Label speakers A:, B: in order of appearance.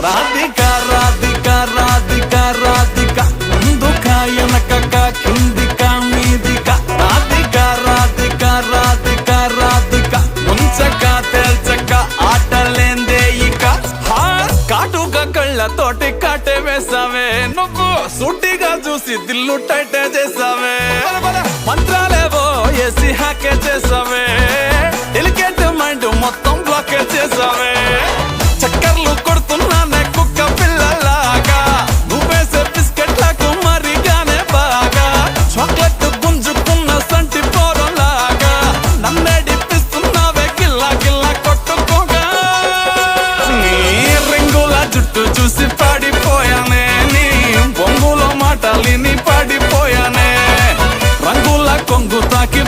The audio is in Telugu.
A: రాధిక రాధిక రాధిక రాధిక ముందుక వెనకక కిందిక మీదిక రాధిక రాధిక రాధిక రాధిక ముంచక తేల్చక ఆటలేందే ఇక కాటుక కళ్ళతోటి కాటే వేసావే నువ్వు సూటిగా చూసి దిల్లు టైటే చేసావే మంత్రాలేవో వేసి హ్యాకే చేసావే డెలికేట్ మైండ్ మొత్తం బ్లాకే చేసావే చక్కర్లు కొడుతున్నానే కుక్క పిల్లలాగా నువ్వేసే బిస్కెట్లకు మరిగానే బాగా చాక్లెట్ గుంజుకున్న సంటి పోరలాగా నన్నే డిప్పిస్తున్నావే గిల్లా గిల్లా కొట్టుకోగా నీ రింగుల జుట్టు చూసి పాడిపోయానే నీ బొంగులో మాటలిని పాడిపోయానే రంగుల కొంగు తాకి